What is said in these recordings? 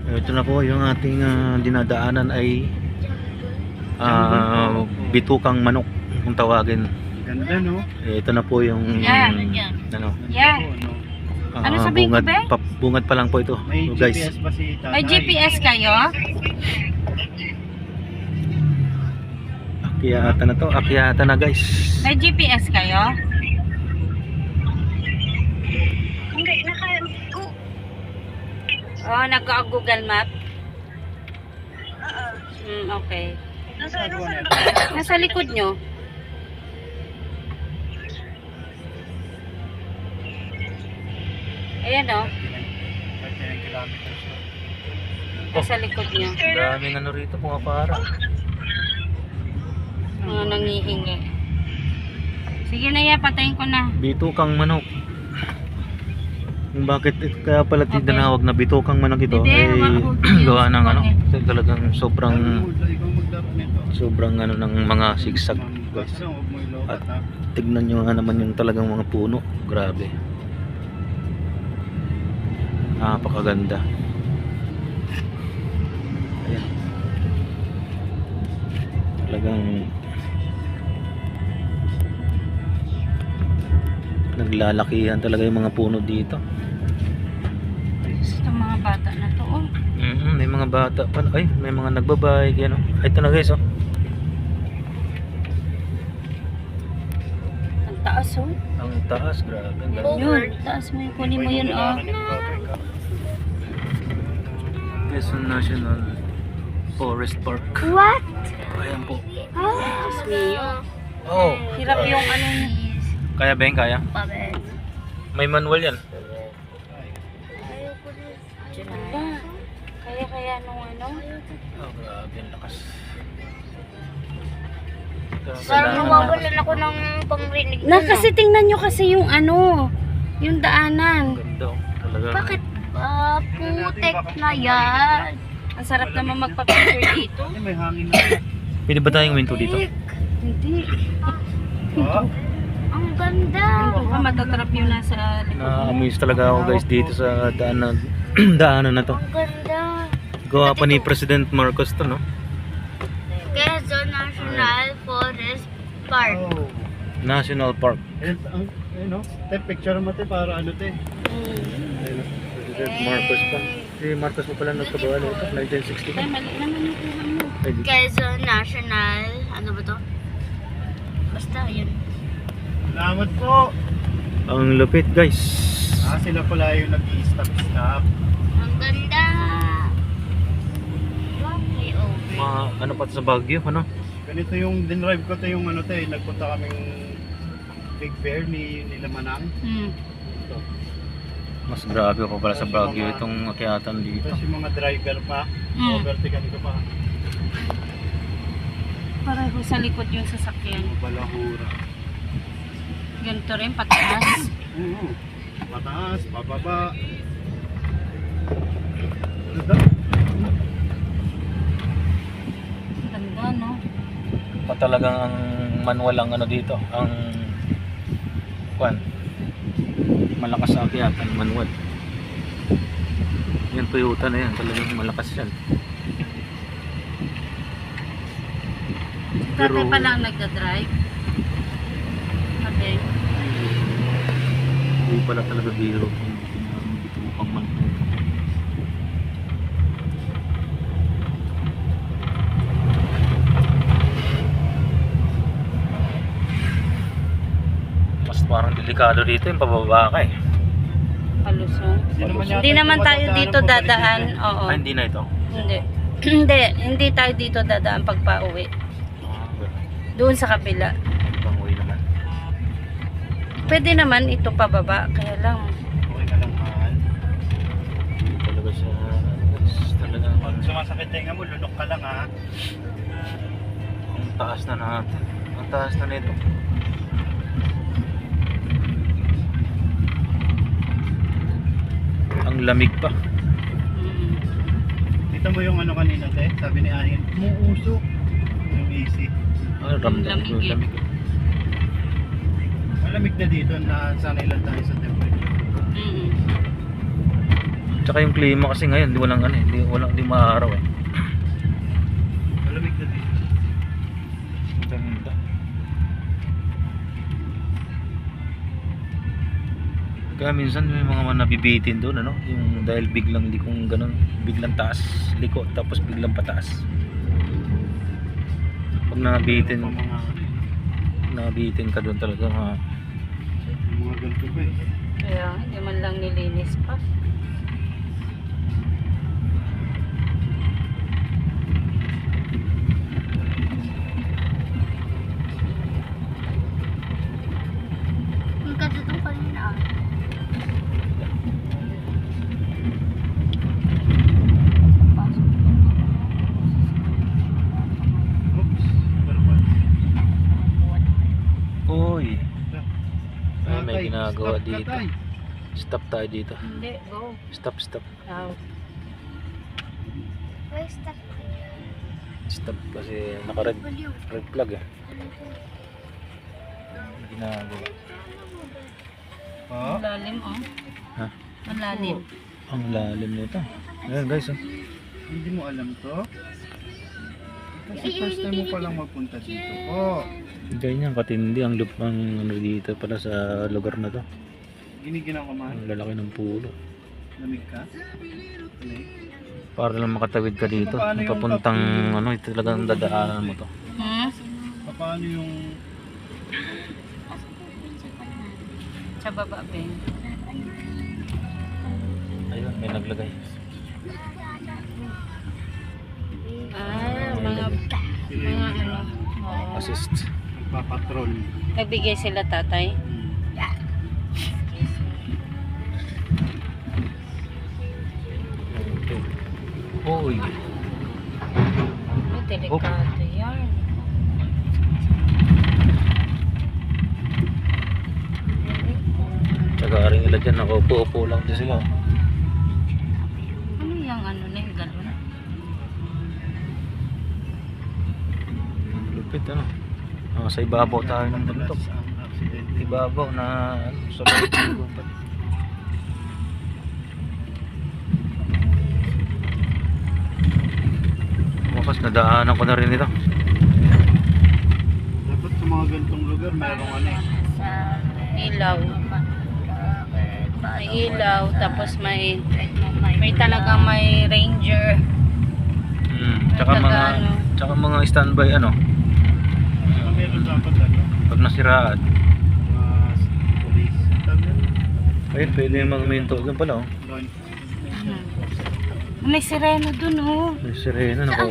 Ito na po yung ating dinadaanan ay bitukang manok kung tawagin. Ganda, no? Ito na po yung ano, Yeah. Ano sabihin ko, be? bungad pa lang po ito. May So, guys, GPS ba si tatay? May GPS kayo? akyata na to, akyata na guys. May GPS kayo? Hindi, Oh, nag-Google Map? Okay. Nasa likod nyo. Ayan o. 39 kilometers. Nasa likod nyo. Daming ano rito, pumapara. Mga nangihingi. Sige na yan, patayin ko na. Bitukang manok. Kung bakit kaya pala tinawag na bitukang manok ito Hindi, ay gawa ng ano, talagang sobrang Ikaw maglaro nito. sobrang ano ng mga sigsag guys. Huwag mo ilokat, ha? Tignan nyo nga naman yung talagang mga puno. Grabe. Napakaganda. Ayan. Talagang naglalakihan talaga yung mga puno dito. Itong mga bata na to, oh. May mga bata pa. Ay, may mga nagbabike. Yan, oh. Ay, ito na guys, oh. Ang taas, oh. Ang taas, grabe. Ang ganda. Yun, taas mo yun. Kunin mo yun, oh. Quezon National Forest Park. What? Ayan po. Diyos mio. Oh, Hirap yung ano niya. kaya ba yun? Kaya? May manual yan. Ganda. Kaya nung ano. Oh, grabe. Ang lakas. Parang nawawalan ako ng pangrinig Na, kasi tingnan nyo kasi yung ano. Yung daanan. Ganda, oh. Talaga. Bakit putek na yan? Ang sarap naman magpa-picture dito. Ay, may hangin na. Pwede ba tayong minto dito? Hindi. Oh, Ang ganda. Baka matatrap yung nasa likod mo. Na-amaze talaga ako guys dito sa daanan, daanan na to. Ang ganda. Gawa pa ni President Marcos to, no? Quezon National Forest Park. oh. National Park. Ayun, no? Te, picture mo, te, para ano, te. Ayun, President Marcos pa. Si Marcos pa pala nagkabawa nito, 1960. Ay, mali naman yung kuha mo. Ay, Quezon National, ano ba to? Basta, yun. Salamat po. ang lupit guys. Sila pala yung nag-i-stop. Ang ganda. Okay, okay. Mga ano pa sa Baguio, ano? Ganito yung dinrive ko, te, yung ano, te, nagpunta kaming Big Bear nila Manang. Ito. Mas grabe pa pala sa Baguio itong akyatan dito. Tapos yung mga driver pa, overtaken ko pa. Pareho sa likod yung sasakyan. Balahura. Ganito rin, pataas. Oo. Mataas, pababa. Ganda. Ganda, no? Pa talagang ang manual ang ano dito, ang kwan. Malakas sa akyatan, manual. Yan Toyota na yan, talagang malakas yan. Tatay pa lang nagda-drive. Okay. Hindi pala talaga biro. Dito mo pang manual. Mas parang delikado dito yung pababa ka eh. Palusong. yata Hindi naman tayo dumadaan dito ng dadaan. pabalik, Oo. Ay, hindi na ito. Hindi. Hindi tayo dito dadaan pag pauwi. Doon sa kabila. Panguwi naman. Pwede naman ito pababa. Kaya lang. Okay na lang, mahal. Talaga siya. Talaga. Pag sumasakit tenga mo, lunok ka lang, ha? Ang taas na natin. Ang taas na nito. Ang lamig pa. Dito mo yung ano kanina, te, sabi ni Ayin, umuusok. Yung AC. Ano ramdam ko Lamig eh. lamig. Malamig na dito na sanay lang tayo sa temperature. Tsaka yung klima kasi ngayon, di walang ano eh, di maaraw eh. Malamig na dito. Ganda. Kaya minsan may mga nabibitin doon ano, yung dahil biglang likong ganun, biglang taas, liko tapos biglang pataas. Pag nabitin ka doon talaga Yung mga ganito ba eh. Kaya hindi man lang nilinis pa. Ang ganda itong kanina ah. Oops. Ano ba? Uy, ay, may Tatay, ginagawa stop ka, dito. tay. Stop tayo dito. Hindi, go. Stop. Wow. Where's that? Stop kasi naka-red flag eh. May ginagawa. Oh, Ang lalim oh. Ha? Ang lalim. Ang lalim nito. Ayan guys, oh. hindi mo alam to? Kasi first time mo palang magpunta dito. Oh, Ganyan katindi ang lupang ano dito pala sa lugar na to. giniginaw ka man. Ang lalaki ng pulo. Lamig ka? Lamig? Para lang makatawid ka dito. Paano yung Papuntang ano, ito talagang dadaanan mo to. Hmm? Paano yung... Sa baba, Ben. Ayun, may naglagay. Mga ano. Oh. Assist. Nagpapatrol? Nagbigay sila tatay. Okay. Uy. May delikado yan. Tsaka rin nila dyan, nakaupo-upo lang din sila. Ano yung ano na yung galon? Lupit ano. Sa ibabaw tayo ng bundok. Ang aksidente. Ibabaw na ano, sa loob ng gubat. Wakas, nadaanan ko na rin ito. Dapat sa mga ganitong lugar, merong ano eh. Ilaw. May ilaw, tapos may talagang may ranger. Tsaka mga standby ano, Meron dapat ano, pag nasiraan. mga police. Ayun, pwede mag-minto dyan pala oh. May sireno dun oh. May sirena, Saan? nako.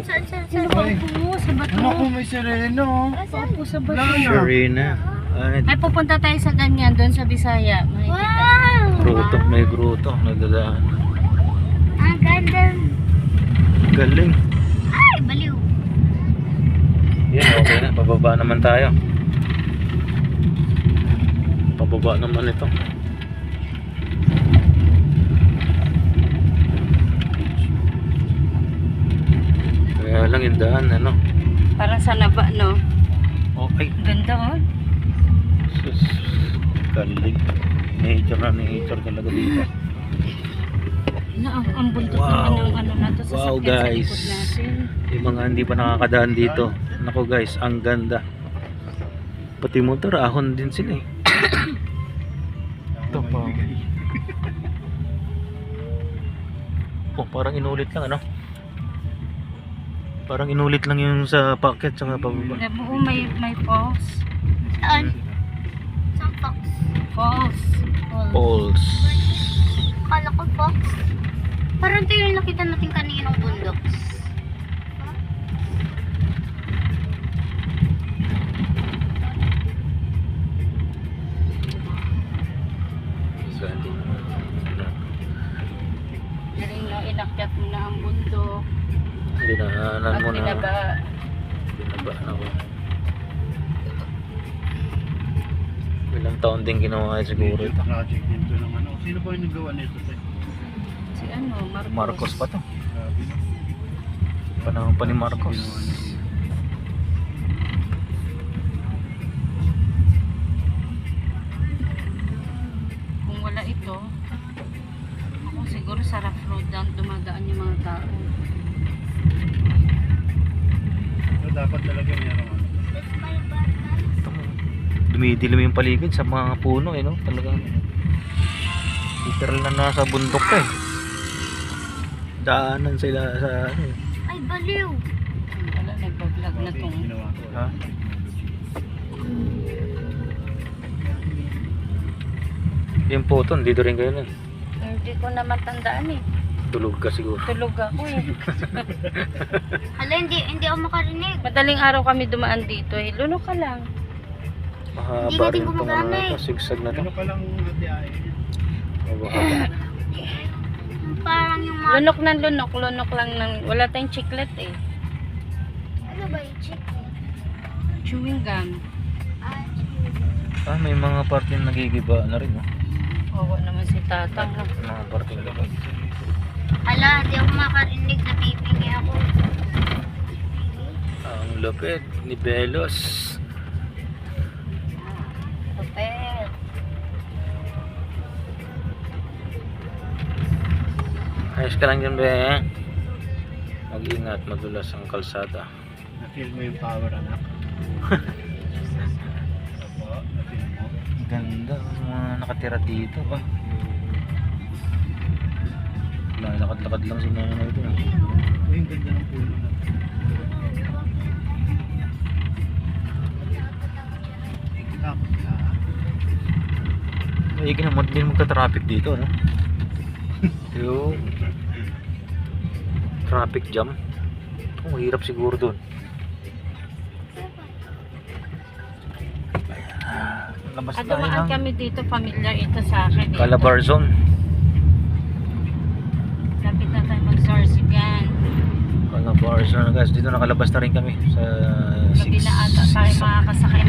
Sino ba po? Sa bato. Ano kung may sireno? Opo, sa bato. Sirena. Ay, Ay, pupunta tayo sa ganyan, doon sa Bisaya. Wow! gruto, may gruto, nagdadaan. Ang ganda. Galing. Ay, baliw. Yan, okay na. Pababa naman tayo. Pababa naman ito. Kaya lang yung daan, ano. Parang sa naba, no? Okay. Ganda oh. Sus. Galing. Nature talaga dito. Ang bundok Wow. naman ng ano na to sa Wow, sakyan guys. sa likod natin. Yung mga hindi pa nakakadaan dito. Nako guys, ang ganda. Pati motor, ahon din sila eh. Ito pa. Oh, parang inulit lang ano? Parang inulit lang yung sa packet tsaka pababa. Oo, may falls. Saan? Saan fox? Falls. Poles. Akala ko fox. Parang ito yung nakita natin kaninang bundok. Galing no, inakyat mo na ang bundok. Dinaanan At mo na. binaba. Binabaan ako. Ilang taon din ginawa siguro ito. Project dito ng ano. Sino ba yung nagawa nito? Si ano, Marcos. Marcos pa to. Grabe no? Panahon pa ni Marcos. Ginawa niya. Kung wala ito, ako Siguro sa rough road lang dumadaan yung mga tao. So, dapat talaga meron ano. That's my button. Dumidilim yung paligid sa mga puno eh, no? Talagang literal na nasa bundok ka eh. Daanan sila sa ano eh. Ay, baliw. Wala, nagbablog na Grabe, tong. ginawa ko. Ha? Yung photo, dito rin kayo nun. Hindi ko na matandaan eh. Tulog ka siguro. Tulog ako eh. Hala, hindi ako makarinig. Madaling araw kami dumaan dito eh. Lunok ka lang. Mahaba Hindi natin rin itong gumagana eh. sigsag na to. Ano pa lang ate ay? Mahaba. Parang yung mga... Lunok ng lunok. Lunok lang ng... Wala tayong chiclet eh. Ano ba yung chicken? Chewing gum. Ah, may mga parte na nagigiba na rin, no? Wawa naman si tatang. Ha? Mga parte na lang. Hala, hindi ako makarinig. Napipingi ako. Ang lupit ni Belos. Kapet. Ayos ka lang dyan, be. Mag-ingat, madulas ang kalsada. Na-feel mo yung power, anak? Opo, na-feel mo? Ganda ang mga nakatira dito, ba? Lakad-lakad lang si nanay ito. Uy, ang ganda ng puno na. Takot ka. Ay, ginamot din magka-traffic dito, no? Yung traffic jam. Oh, hirap siguro doon. Labas At tayo dumaan ng kami dito. Familiar ito sa akin eh. Calabar Zone. Lapit na tayo mag-Zarzigan. Calabar Zone, guys. Dito nakalabas na rin kami sa Gabi na ata tayo makakasakay